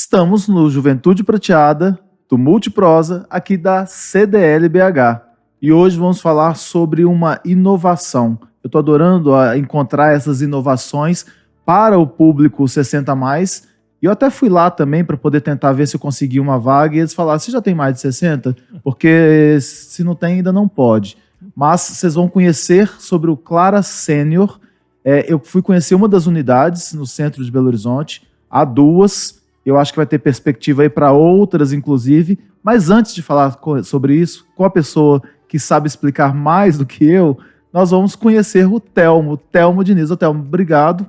Estamos no Juventude Prateada, do Multiprosa, aqui da CDL BH. E hoje vamos falar sobre uma inovação. Eu estou adorando encontrar essas inovações para o público 60+. E eu até fui lá também para poder tentar ver se eu consegui uma vaga. E eles falaram, você já tem mais de 60? Porque se não tem, ainda não pode. Mas vocês vão conhecer sobre o Clara Sênior. Eu fui conhecer uma das unidades no centro de Belo Horizonte. Há duas. Eu acho que vai ter perspectiva aí para outras, inclusive. Mas antes de falar sobre isso, com a pessoa que sabe explicar mais do que eu, nós vamos conhecer o Telmo Diniz. Telmo, obrigado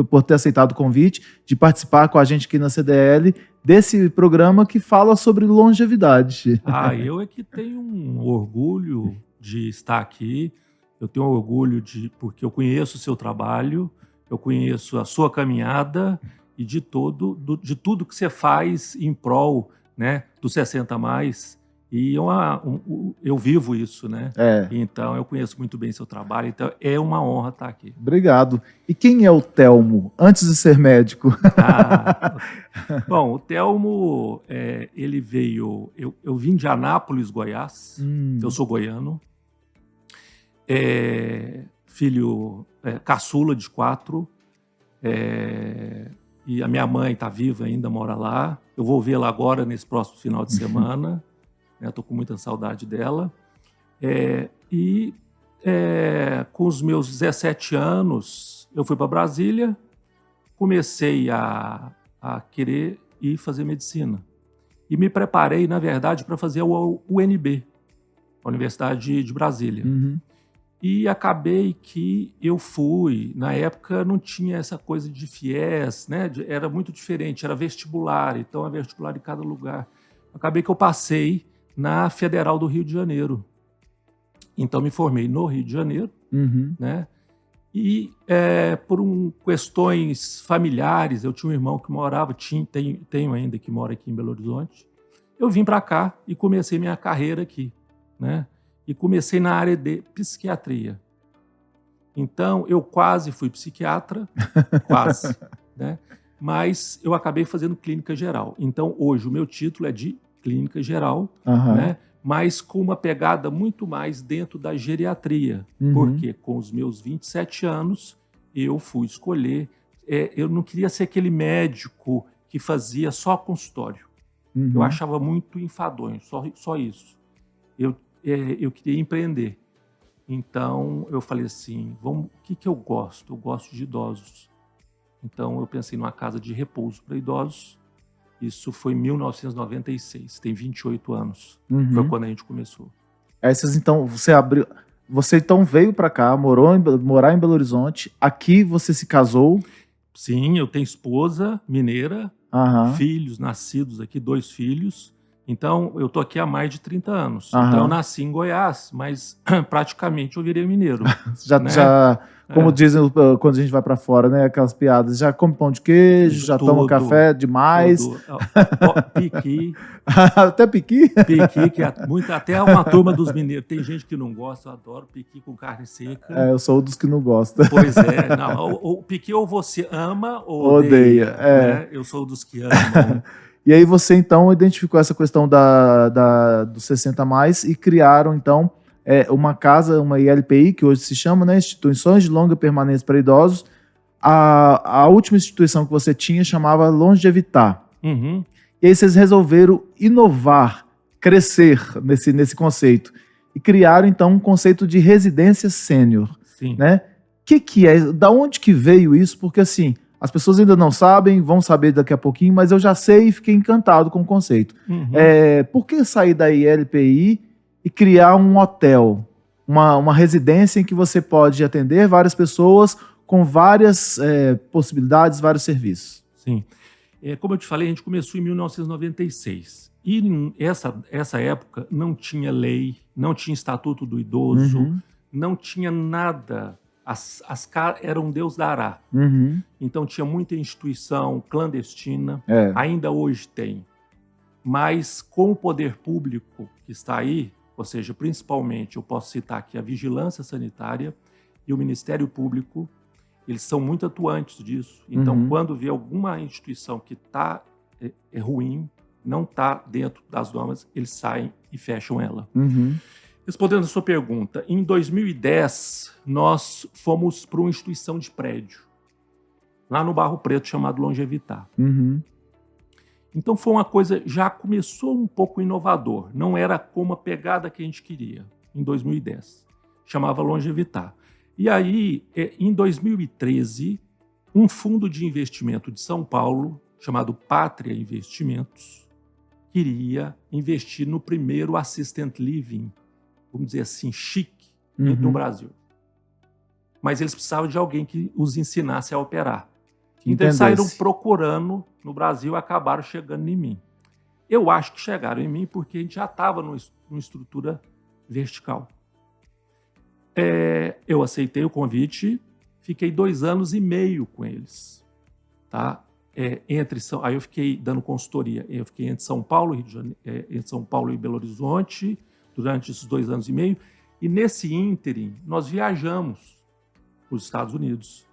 por ter aceitado o convite de participar com a gente aqui na CDL desse programa que fala sobre longevidade. Eu é que tenho um orgulho de estar aqui. Eu tenho orgulho porque eu conheço o seu trabalho, eu conheço a sua caminhada e de tudo que você faz em prol, né, do 60+. E eu vivo isso, né? Então, eu conheço muito bem seu trabalho. Então, é uma honra estar aqui. Obrigado. E quem é o Telmo, antes de ser médico? Bom, o Telmo, ele veio... Eu vim de Anápolis, Goiás. Eu sou goiano. Filho caçula de 4. E a minha mãe está viva ainda, mora lá. Eu vou vê-la agora, nesse próximo final de semana. Estou com muita saudade dela. Com os meus 17 anos, eu fui para Brasília, comecei a querer ir fazer medicina. E me preparei, na verdade, para fazer o UNB, a Universidade de Brasília. E acabei que eu fui, na época não tinha essa coisa de FIES, né? Era muito diferente, era vestibular, então é vestibular em cada lugar. Acabei que eu passei na Federal do Rio de Janeiro. Então, me formei no Rio de Janeiro, né? E por questões familiares, eu tinha um irmão que morava, tenho ainda, que mora aqui em Belo Horizonte. Eu vim para cá e comecei minha carreira aqui, né? E comecei na área de psiquiatria. Então, eu quase fui psiquiatra, quase, né? Mas eu acabei fazendo clínica geral. Então, hoje, o meu título é de clínica geral, né? Mas com uma pegada muito mais dentro da geriatria. Porque com os meus 27 anos, eu fui escolher... eu não queria ser aquele médico que fazia só consultório. Eu achava muito enfadonho, só isso. Eu queria empreender. Então, eu falei assim, o que eu gosto? Eu gosto de idosos. Então, eu pensei numa casa de repouso para idosos. Isso foi em 1996, tem 28 anos. Foi quando a gente começou. Você então veio para cá, morar em Belo Horizonte. Aqui você se casou? Sim, eu tenho esposa mineira, filhos nascidos aqui, 2 filhos. Então, eu tô aqui há mais de 30 anos. Então, eu nasci em Goiás, mas praticamente eu virei mineiro. Como dizem quando a gente vai para fora, né? Aquelas piadas. Já come pão de queijo, já toma café demais. Piqui. Até piqui? Piqui, que até uma turma dos mineiros. Tem gente que não gosta, eu adoro piqui com carne seca. Eu sou dos que não gostam. Pois é. O piqui ou você ama ou odeia. Né? Eu sou dos que amam. E aí você, então, identificou essa questão do 60+, e criaram, então, uma casa, uma ILPI, que hoje se chama, né, Instituições de Longa Permanência para Idosos. A última instituição que você tinha chamava Longevitar. E aí vocês resolveram inovar, crescer nesse conceito. E criaram, então, um conceito de residência sênior. Né? Que é? Da onde que veio isso? Porque, assim... As pessoas ainda não sabem, vão saber daqui a pouquinho, mas eu já sei e fiquei encantado com o conceito. Por que sair da ILPI e criar um hotel, uma residência em que você pode atender várias pessoas com várias possibilidades, vários serviços? Sim. Como eu te falei, a gente começou em 1996. E essa época não tinha lei, não tinha estatuto do idoso, não tinha nada... Era um Deus dará. Então tinha muita instituição clandestina, ainda hoje tem. Mas com o poder público que está aí, ou seja, principalmente eu posso citar aqui a Vigilância Sanitária e o Ministério Público, eles são muito atuantes disso. Então, quando vê alguma instituição que está é ruim, não está dentro das normas, eles saem e fecham ela. Uhum. Respondendo a sua pergunta, em 2010, nós fomos para uma instituição de prédio, lá no Barro Preto, chamado Longevitar. Uhum. Então foi uma coisa, já começou um pouco inovador, não era como a pegada que a gente queria, em 2010. Chamava Longevitar. E aí, em 2013, um fundo de investimento de São Paulo, chamado Pátria Investimentos, queria investir no primeiro assisted living, vamos dizer assim, chique, no Brasil. Mas eles precisavam de alguém que os ensinasse a operar. Então eles saíram procurando no Brasil e acabaram chegando em mim. Eu acho que chegaram em mim porque a gente já estava numa estrutura vertical. Eu aceitei o convite, fiquei 2 anos e meio com eles. Tá? Aí eu fiquei dando consultoria. Eu fiquei entre São Paulo, entre São Paulo e Belo Horizonte durante esses 2 anos e meio. E nesse ínterim, nós viajamos para os Estados Unidos.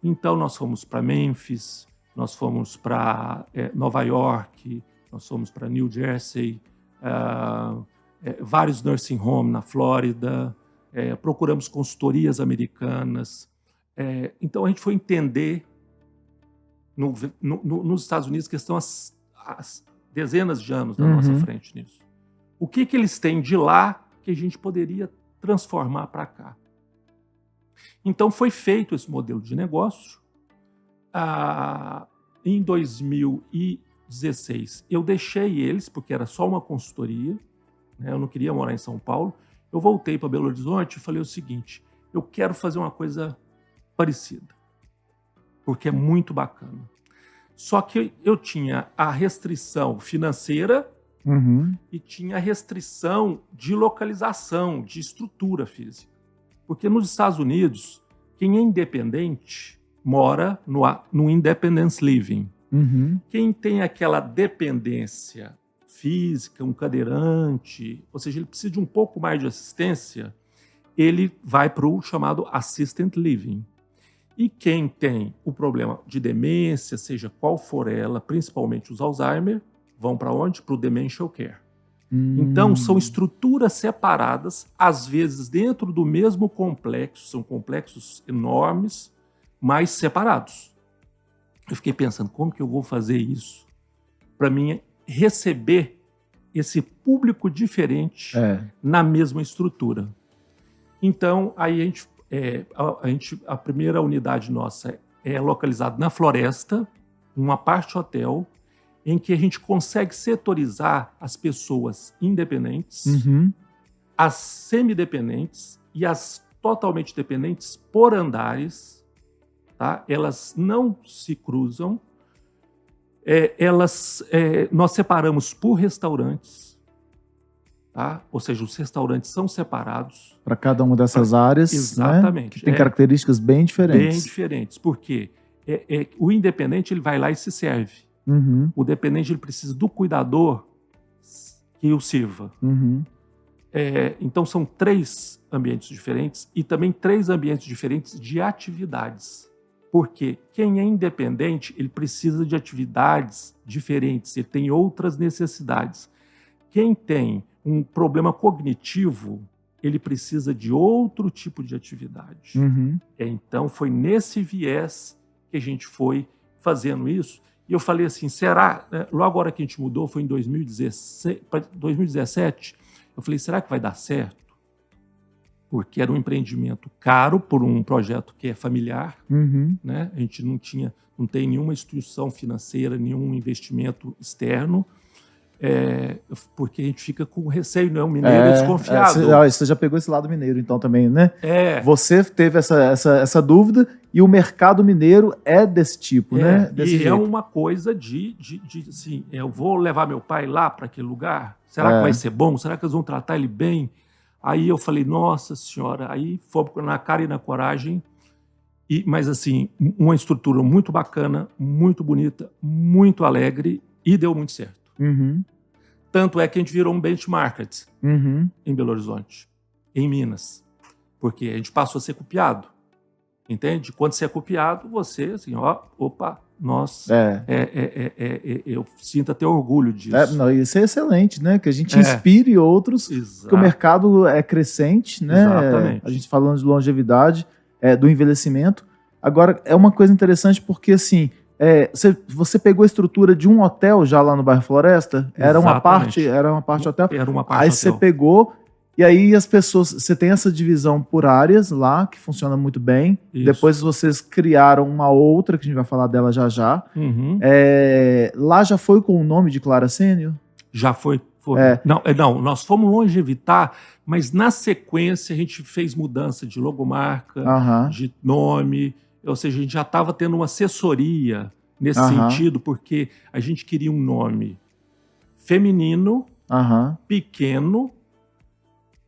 Então, nós fomos para Memphis, nós fomos para Nova York, nós fomos para New Jersey, vários nursing homes na Flórida, procuramos consultorias americanas. Então, a gente foi entender nos Estados Unidos, que estão as dezenas de anos na nossa frente nisso. O que eles têm de lá que a gente poderia transformar para cá? Então, foi feito esse modelo de negócio. Em 2016, eu deixei eles, porque era só uma consultoria, né? Eu não queria morar em São Paulo. Eu voltei para Belo Horizonte e falei o seguinte: eu quero fazer uma coisa parecida, porque é muito bacana. Só que eu tinha a restrição financeira e tinha a restrição de localização, de estrutura física. Porque nos Estados Unidos, quem é independente mora no independence living. Quem tem aquela dependência física, um cadeirante, ou seja, ele precisa de um pouco mais de assistência, ele vai para o chamado assisted living. E quem tem o problema de demência, seja qual for ela, principalmente os Alzheimer, vão para onde? Para o dementia care. Então, são estruturas separadas, às vezes dentro do mesmo complexo, são complexos enormes, mas separados. Eu fiquei pensando, como que eu vou fazer isso para mim receber esse público diferente na mesma estrutura? Então, aí a primeira unidade nossa é localizada na Floresta, uma parte hotel, em que a gente consegue setorizar as pessoas independentes, as semidependentes e as totalmente dependentes por andares. Tá? Elas não se cruzam. Nós separamos por restaurantes. Tá? Ou seja, os restaurantes são separados. Para cada uma dessas áreas. Exatamente. Né? Que tem características bem diferentes. Bem diferentes. Porque o independente ele vai lá e se serve. O dependente ele precisa do cuidador que o sirva. Então, são 3 ambientes diferentes e também 3 ambientes diferentes de atividades. Porque quem é independente, ele precisa de atividades diferentes, ele tem outras necessidades. Quem tem um problema cognitivo, ele precisa de outro tipo de atividade. Então, foi nesse viés que a gente foi fazendo isso. E eu falei assim, será? Logo agora que a gente mudou, foi em 2017, eu falei, será que vai dar certo? Porque era um empreendimento caro por um projeto que é familiar, né? A gente não tem nenhuma instituição financeira, nenhum investimento externo, porque a gente fica com receio, né? O mineiro é desconfiado. Você já pegou esse lado mineiro, então, também, né? Você teve essa dúvida e o mercado mineiro é desse tipo, né? Desse jeito. É uma coisa de assim, eu vou levar meu pai lá para aquele lugar? Será que vai ser bom? Será que eles vão tratar ele bem? Aí eu falei, nossa senhora, aí fomos na cara e na coragem, mas assim, uma estrutura muito bacana, muito bonita, muito alegre e deu muito certo. Tanto é que a gente virou um benchmark em Belo Horizonte, em Minas, porque a gente passou a ser copiado. Entende? Quando você é copiado, você, assim, ó, opa, nossa, eu sinto até orgulho disso. Não, isso é excelente, né? Que a gente inspire outros, porque o mercado é crescente, né? Exatamente. A gente falando de longevidade, do envelhecimento. Agora, é uma coisa interessante porque, assim, você pegou a estrutura de um hotel já lá no bairro Floresta? Era uma parte hotel? Era uma parte Aí hotel. você pegou... E aí as pessoas, você tem essa divisão por áreas lá, que funciona muito bem. Isso. Depois vocês criaram uma outra, que a gente vai falar dela já já. Uhum. Lá já foi com o nome de Clara Sênior? Já foi. Não, nós fomos longevitar, mas na sequência a gente fez mudança de logomarca, de nome, ou seja, a gente já estava tendo uma assessoria nesse sentido, porque a gente queria um nome feminino, pequeno,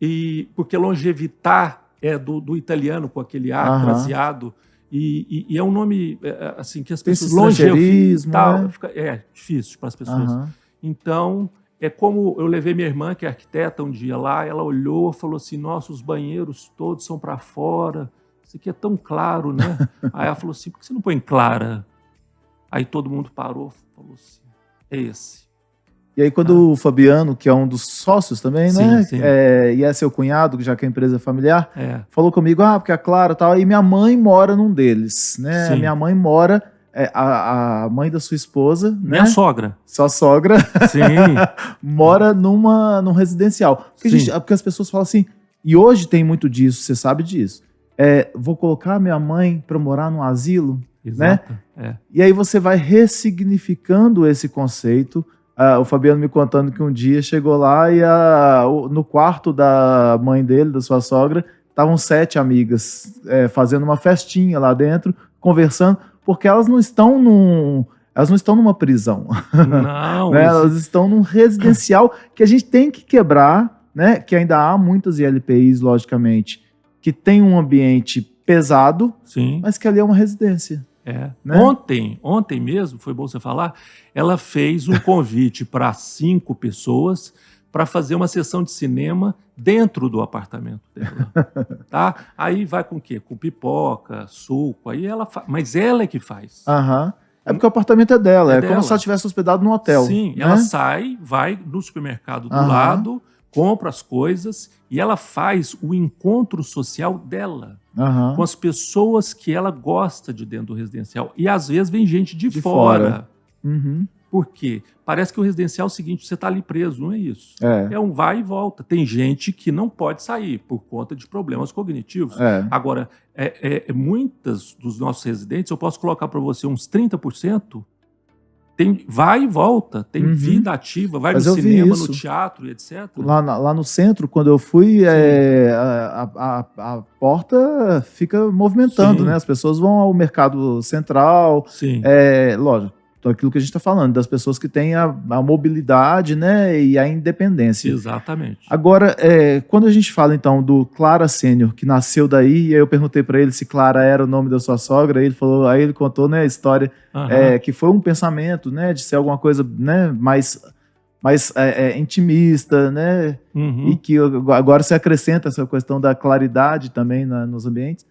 e porque longevitar é do italiano, com aquele ar fraseado, e é um nome assim que as pessoas longevitar, né? É difícil para as pessoas. Então, é como eu levei minha irmã, que é arquiteta, um dia lá, ela olhou e falou assim, nossa, os banheiros todos são para fora, isso aqui é tão claro, né? Aí ela falou assim, por que você não põe Clara? Aí todo mundo parou e falou assim, é esse. E aí quando o Fabiano, que é um dos sócios também, né? Sim. E é seu cunhado, já que a empresa é familiar, falou comigo, porque a Clara e tal, e minha mãe mora num deles, né? Sim. Minha mãe mora, a mãe da sua esposa, minha sogra. Sua sogra. Sim. mora num residencial. Porque as pessoas falam assim, e hoje tem muito disso, você sabe disso. Vou colocar minha mãe para morar num asilo, Exato. né? E aí você vai ressignificando esse conceito. O Fabiano me contando que um dia chegou lá e no quarto da mãe dele, da sua sogra, estavam 7 amigas fazendo uma festinha lá dentro, conversando, porque elas não estão numa prisão. Não. Né? Elas estão num residencial que a gente tem que quebrar, né? Que ainda há muitas ILPIs, logicamente, que tem um ambiente pesado, mas que ali é uma residência. Né? Ontem mesmo, foi bom você falar, ela fez um convite para 5 pessoas para fazer uma sessão de cinema dentro do apartamento dela. Tá? Aí vai com o quê? Com pipoca, suco, aí mas ela é que faz. É porque o apartamento é dela, é como se ela tivesse hospedado num hotel. Sim, né? Ela sai, vai no supermercado do lado, compra as coisas e ela faz o encontro social dela. Com as pessoas que ela gosta de dentro do residencial. E às vezes vem gente de fora. Por quê? Parece que o residencial é o seguinte, você está ali preso, não é isso. É um vai e volta. Tem gente que não pode sair por conta de problemas cognitivos. Agora, muitas dos nossos residentes, eu posso colocar para você uns 30%, vai e volta, tem vida ativa, vai no cinema, no teatro, etc. Lá no centro, quando eu fui, a porta fica movimentando, né? As pessoas vão ao mercado central, lógico, aquilo que a gente está falando, das pessoas que têm a mobilidade, né, e a independência. Exatamente. Agora, quando a gente fala, então, do Clara Sênior, que nasceu daí, e aí eu perguntei para ele se Clara era o nome da sua sogra, aí ele contou, né, a história, que foi um pensamento, né, de ser alguma coisa, né, mais intimista, né, e que agora se acrescenta essa questão da claridade também nos ambientes.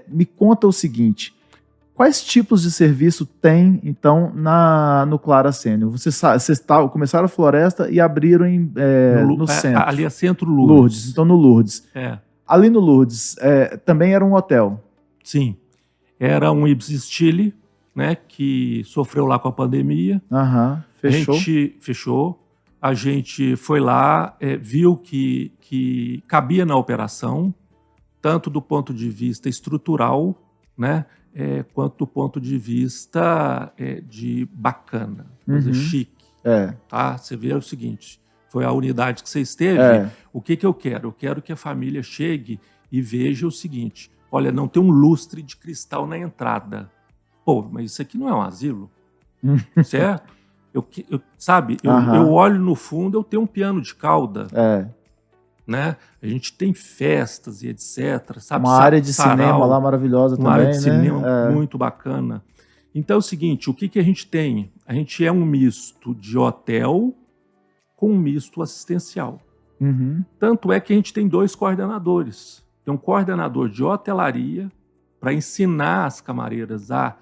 Me conta o seguinte, quais tipos de serviço tem, então, no Clara Sênior? Vocês começaram a Floresta e abriram no centro. Ali é Centro Lourdes. Então, no Lourdes. Ali no Lourdes, também era um hotel? Sim. Era um Ibis Stile, né, que sofreu lá com a pandemia. Fechou? A gente fechou. A gente foi lá, viu que cabia na operação, tanto do ponto de vista estrutural, né, quanto do ponto de vista de bacana, coisa chique. Tá? Você vê o seguinte, foi a unidade que você esteve, o que eu quero? Eu quero que a família chegue e veja o seguinte, olha, não tem um lustre de cristal na entrada. Pô, mas isso aqui não é um asilo, certo? Eu olho no fundo, eu tenho um piano de cauda. Né? A gente tem festas e etc. Sabe? Uma área de cinema lá maravilhosa também. Uma área de cinema muito bacana. Então é o seguinte, o que a gente tem? A gente é um misto de hotel com um misto assistencial. Tanto é que a gente tem 2 coordenadores. Tem um coordenador de hotelaria para ensinar as camareiras a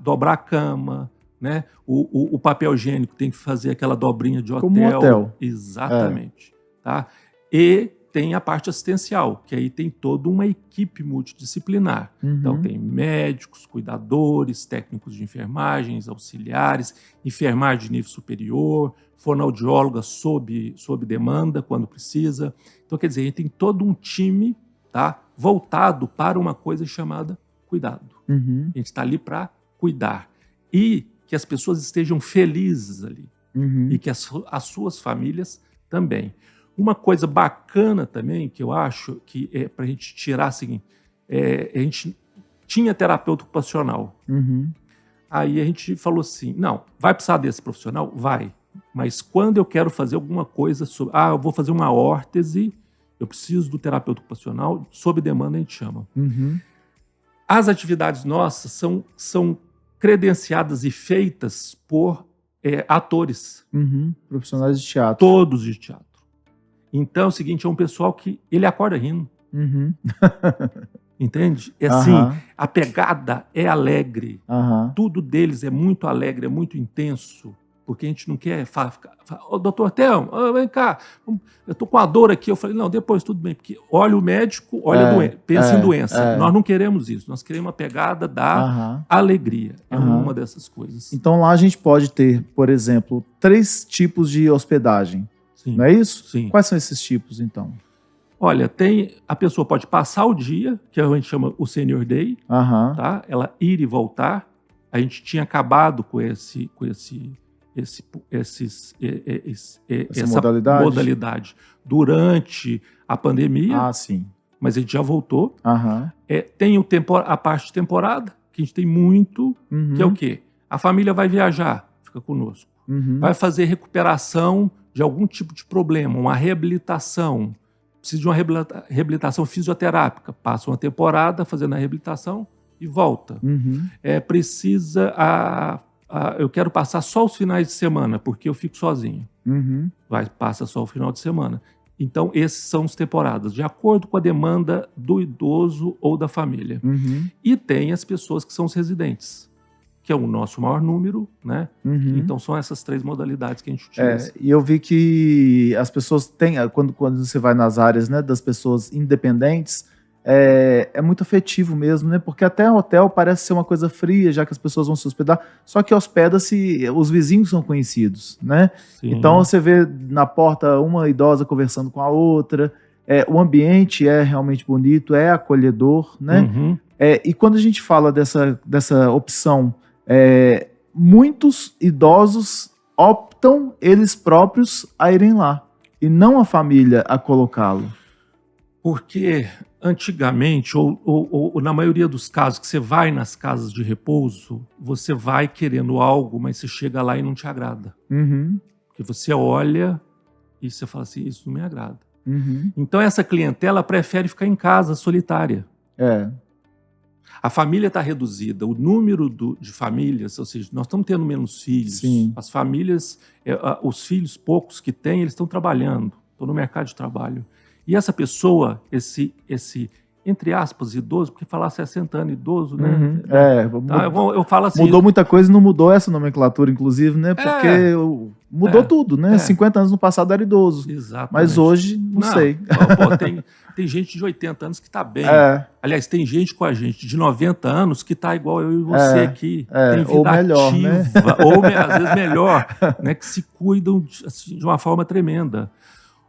dobrar a cama, né? O papel higiênico tem que fazer aquela dobrinha de hotel. Como um hotel. Exatamente. Tá? E tem a parte assistencial, que aí tem toda uma equipe multidisciplinar. Então tem médicos, cuidadores, técnicos de enfermagens, auxiliares, enfermagem de nível superior, fonoaudióloga sob demanda, quando precisa. Então, quer dizer, a gente tem todo um time, tá, voltado para uma coisa chamada cuidado. A gente está ali para cuidar. E que as pessoas estejam felizes ali. E que as suas famílias também. Uma coisa bacana também, que eu acho que é para a gente tirar, assim, a gente tinha terapeuta ocupacional. Aí a gente falou assim, não, vai precisar desse profissional? Vai. Mas quando eu quero fazer alguma coisa sobre... eu vou fazer uma órtese, eu preciso do terapeuta ocupacional, sob demanda a gente chama. As atividades nossas são credenciadas e feitas por atores. Profissionais de teatro. Todos de teatro. Então é o seguinte, é um pessoal que ele acorda rindo. Entende? É assim, a pegada é alegre. Tudo deles é muito alegre, é muito intenso. Porque a gente não quer falar, doutor Thelmo, vem cá, eu tô com a dor aqui. Eu falei, não, depois tudo bem, porque olha o médico, olha a doença, pensa em doença. Nós não queremos isso, nós queremos uma pegada da alegria. É uma dessas coisas. Então lá a gente pode ter, por exemplo, 3 tipos de hospedagem. Sim. Não é isso? Sim. Quais são esses tipos, então? Olha, a pessoa pode passar o dia, que a gente chama o Senior Day, tá? Ela ir e voltar. A gente tinha acabado com essa modalidade durante a pandemia. Sim. Mas a gente já voltou. Tem a parte de temporada, que a gente tem muito, que é o quê? A família vai viajar, fica conosco. Vai fazer recuperação de algum tipo de problema, uma reabilitação. Precisa de uma reabilitação fisioterápica. Passa uma temporada fazendo a reabilitação e volta. Eu quero passar só os finais de semana, porque eu fico sozinho. Passa só o final de semana. Então, esses são as temporadas, de acordo com a demanda do idoso ou da família. E tem as pessoas que são os residentes, que é o nosso maior número, né? Então, são essas 3 modalidades que a gente utiliza. E eu vi que as pessoas têm, quando você vai nas áreas, né, das pessoas independentes, é muito afetivo mesmo, né? Porque até hotel parece ser uma coisa fria, já que as pessoas vão se hospedar, só que hospeda-se, os vizinhos são conhecidos, né? Sim. Então você vê na porta uma idosa conversando com a outra, o ambiente é realmente bonito, é acolhedor, né? E quando a gente fala dessa opção, muitos idosos optam eles próprios a irem lá, e não a família a colocá-lo. Porque antigamente, ou na maioria dos casos, que você vai nas casas de repouso, você vai querendo algo, mas você chega lá e não te agrada. Porque você olha e você fala assim, isso não me agrada. Então essa clientela prefere ficar em casa, solitária. A família está reduzida, o número de famílias, ou seja, nós estamos tendo menos filhos. As famílias, os filhos poucos que têm, eles estão trabalhando, estão no mercado de trabalho. E essa pessoa, esse entre aspas, idoso, porque falar 60 anos idoso, né? Tá? Eu falo assim... Mudou muita coisa e não mudou essa nomenclatura, inclusive, né? Porque mudou tudo, né? 50 anos no passado era idoso. Exatamente. Mas hoje, não sei. Tem gente de 80 anos que está bem. Aliás, tem gente com a gente de 90 anos que está igual eu e você aqui. Tem vida ou melhor, ativa, né? ou às vezes melhor, né? Que se cuidam assim, de uma forma tremenda.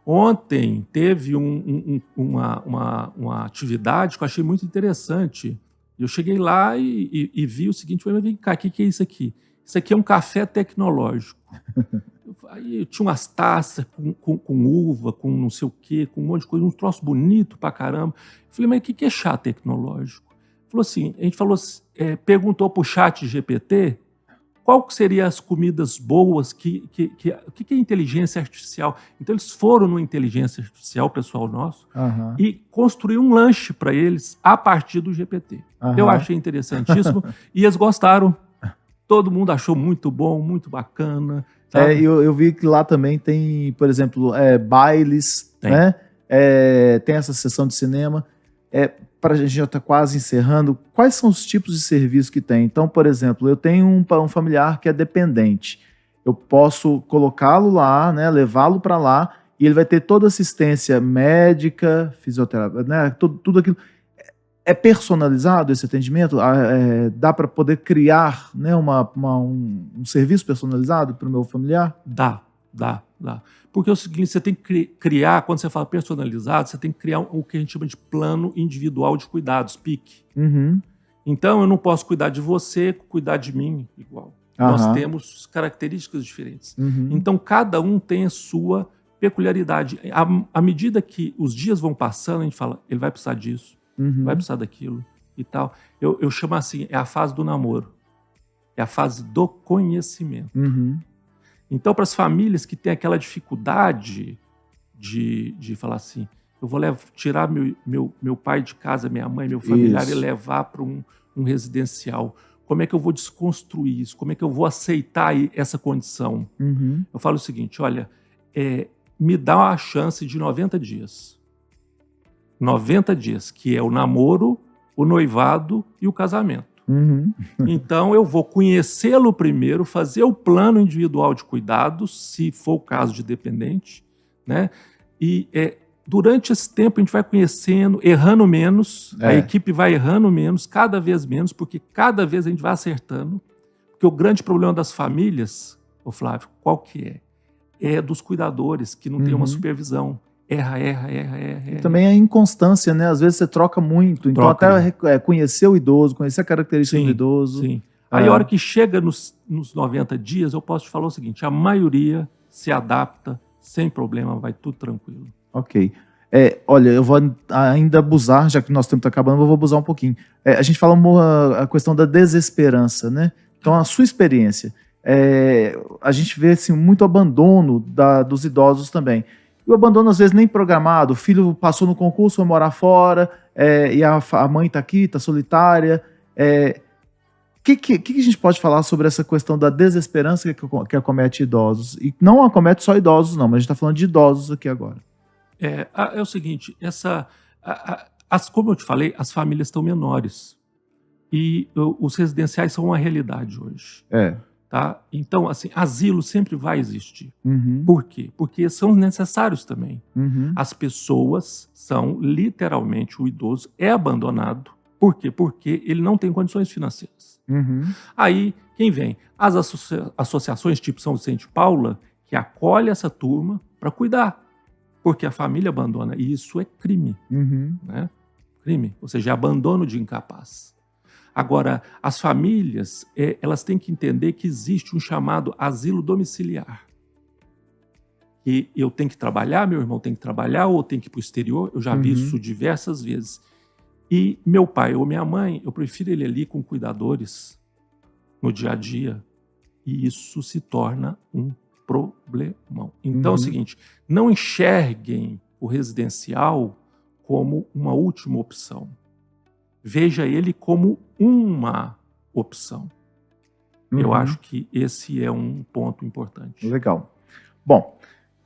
Ontem teve uma atividade que eu achei muito interessante. Eu cheguei lá e vi o seguinte, falei, vem cá, o que é isso aqui? Isso aqui é um café tecnológico. Aí tinha umas taças com uva, com não sei o quê, com um monte de coisa, um troço bonito pra caramba. Eu falei, mas o que é chá tecnológico? A gente perguntou pro chat GPT qual seriam as comidas boas, o que é inteligência artificial. Então eles foram no inteligência artificial, pessoal nosso, e construíram um lanche para eles a partir do GPT. Eu achei interessantíssimo e eles gostaram. Todo mundo achou muito bom, muito bacana. Eu vi que lá também tem, por exemplo, bailes, né? Tem essa sessão de cinema. para a gente já estar quase encerrando, quais são os tipos de serviço que tem? Então, por exemplo, eu tenho um familiar que é dependente. Eu posso colocá-lo lá, né, levá-lo para lá, e ele vai ter toda assistência médica, fisioterapia, né, tudo aquilo. É personalizado esse atendimento? Dá para poder criar, né, um serviço personalizado para o meu familiar? Dá. Porque é o seguinte, você tem que criar, quando você fala personalizado, você tem que criar o que a gente chama de plano individual de cuidados, PIC. Uhum. Então, eu não posso cuidar de você, cuidar de mim igual. Nós temos características diferentes. Então, cada um tem a sua peculiaridade. À medida que os dias vão passando, a gente fala, ele vai precisar disso, vai precisar daquilo e tal. Eu chamo assim, é a fase do namoro. É a fase do conhecimento. Então, para as famílias que têm aquela dificuldade de falar assim, eu vou tirar meu pai de casa, minha mãe, meu familiar, isso, e levar para um residencial. Como é que eu vou desconstruir isso? Como é que eu vou aceitar essa condição? Eu falo o seguinte, olha, me dá uma chance de 90 dias. 90 dias, que é o namoro, o noivado e o casamento. Então, eu vou conhecê-lo primeiro, fazer o plano individual de cuidados, se for o caso de dependente, né? E durante esse tempo a gente vai conhecendo, errando menos, a equipe vai errando menos, cada vez menos, porque cada vez a gente vai acertando. Porque o grande problema das famílias, ô Flávio, qual que é? É dos cuidadores, que não tem uma supervisão. Erra. E também a inconstância, né? Às vezes você troca muito. Então, até conhecer o idoso, conhecer a característica do idoso. Sim. Aí, a hora que chega nos 90 dias, eu posso te falar o seguinte, a maioria se adapta sem problema, vai tudo tranquilo. Ok. Olha, eu vou ainda abusar, já que o nosso tempo está acabando, eu vou abusar um pouquinho. A gente fala a questão da desesperança, né? Então, a sua experiência. A gente vê assim, muito abandono dos idosos também. E o abandono, às vezes, nem programado. O filho passou no concurso, foi morar fora, e a mãe está aqui, está solitária. Que a gente pode falar sobre essa questão da desesperança que acomete idosos? E não acomete só idosos, não, mas a gente está falando de idosos aqui agora. É o seguinte, como eu te falei, as famílias estão menores. E os residenciais são uma realidade hoje. Tá? Então, assim, asilo sempre vai existir. Por quê? Porque são necessários também. As pessoas são, literalmente, o idoso é abandonado. Por quê? Porque ele não tem condições financeiras. Aí, quem vem? As associações tipo São Vicente de Paula, que acolhe essa turma para cuidar. Porque a família abandona. E isso é crime. Né? Crime. Ou seja, abandono de incapaz. Agora, as famílias, elas têm que entender que existe um chamado asilo domiciliar. E eu tenho que trabalhar, meu irmão tem que trabalhar, ou tem que ir para o exterior. Eu já vi isso diversas vezes. E meu pai ou minha mãe, eu prefiro ele ali com cuidadores no dia a dia. E isso se torna um problemão. Então é o seguinte, não enxerguem o residencial como uma última opção. Veja ele como uma opção. Eu acho que esse é um ponto importante. Legal. Bom,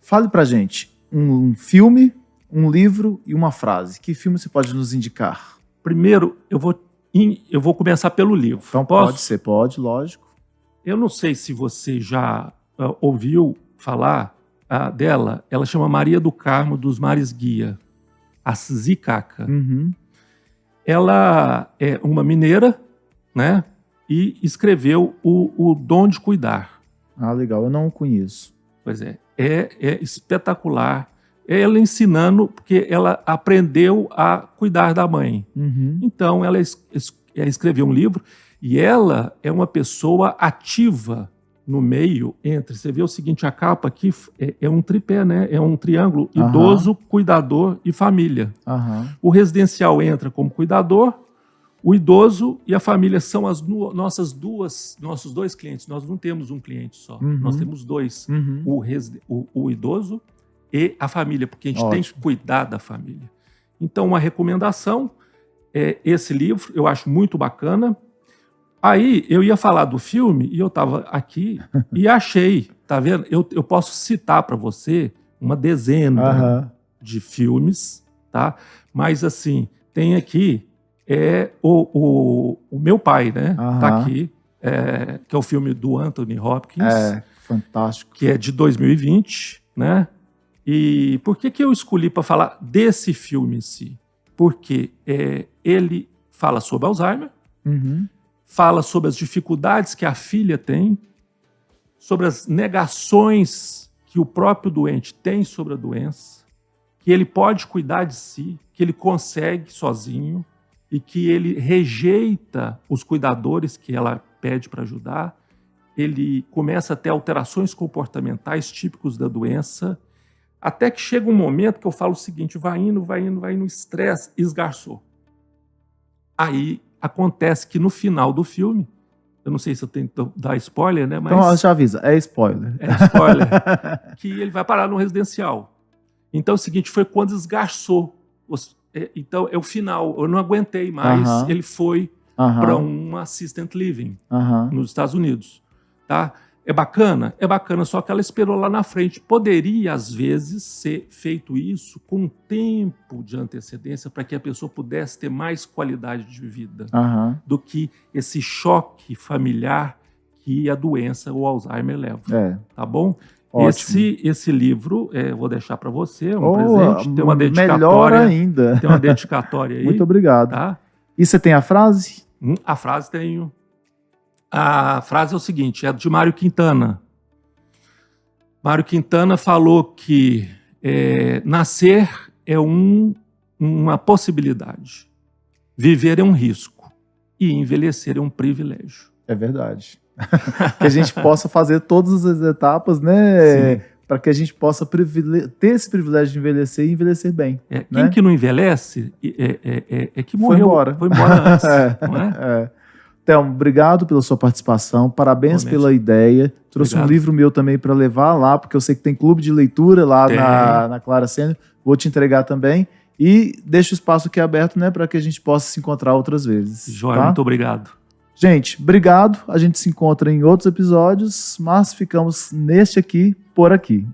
fale pra gente um filme, um livro e uma frase. Que filme você pode nos indicar? Primeiro, eu vou começar pelo livro. Então pode, lógico. Eu não sei se você já ouviu falar dela. Ela chama Maria do Carmo dos Mares Guia, a Zicaca. Ela é uma mineira, né? E escreveu o Dom de Cuidar. Ah, legal. Eu não o conheço. Pois é espetacular. Ela ensinando, porque ela aprendeu a cuidar da mãe. Então, ela escreveu um livro e ela é uma pessoa ativa no meio entre... Você vê o seguinte, a capa aqui é um tripé, né? É um triângulo, idoso, cuidador e família. O residencial entra como cuidador, o idoso e a família são nossos dois clientes. Nós não temos um cliente só, nós temos dois. O idoso e a família, porque a gente tem que cuidar da família. Então, uma recomendação é esse livro, eu acho muito bacana. Aí, eu ia falar do filme e eu estava aqui e achei, tá vendo? Eu posso citar para você uma dezena de filmes, tá? Mas, assim, Tem aqui o meu pai, né? Aham. Tá aqui, que é o filme do Anthony Hopkins, Fantástico. que é de 2020, né? E por que eu escolhi para falar desse filme em si? Porque ele fala sobre Alzheimer, Uhum. fala sobre as dificuldades que a filha tem, sobre as negações que o próprio doente tem sobre a doença, que ele pode cuidar de si, que ele consegue sozinho e que ele rejeita os cuidadores que ela pede para ajudar. Ele começa a ter alterações comportamentais típicos da doença, até que chega um momento que eu falo o seguinte: vai indo, o estresse esgarçou. Aí acontece que no final do filme, eu não sei se eu tenho que dar spoiler, né? Mas Então, já avisa, é spoiler. é spoiler, que ele vai parar no residencial. Então é o seguinte, foi quando esgarçou. Então é o final, eu não aguentei mais, Aham. ele foi para um assistant living nos Estados Unidos. Tá? É bacana, só que ela esperou lá na frente. Poderia, às vezes, ser feito isso com um tempo de antecedência para que a pessoa pudesse ter mais qualidade de vida do que esse choque familiar que a doença, o Alzheimer, leva. Tá bom? Esse livro, eu vou deixar para você, um presente. Tem uma dedicatória. Melhor ainda. Tem uma dedicatória aí. Muito obrigado. Tá? E você tem a frase? A frase tenho. A frase é o seguinte, é de Mário Quintana. Mário Quintana falou que nascer é uma possibilidade, viver é um risco e envelhecer é um privilégio. É verdade. Que a gente possa fazer todas as etapas, né? Para que a gente possa ter esse privilégio de envelhecer e envelhecer bem. Quem que não envelhece é que morreu. Foi embora antes. Não é? Thelmo, obrigado pela sua participação, parabéns pela ideia. Trouxe um livro meu também para levar lá, porque eu sei que tem clube de leitura lá na Clara Sênior. Vou te entregar também. E deixo o espaço aqui aberto, né, para que a gente possa se encontrar outras vezes. Joia, muito obrigado. Gente, obrigado. A gente se encontra em outros episódios, mas ficamos neste aqui, por aqui.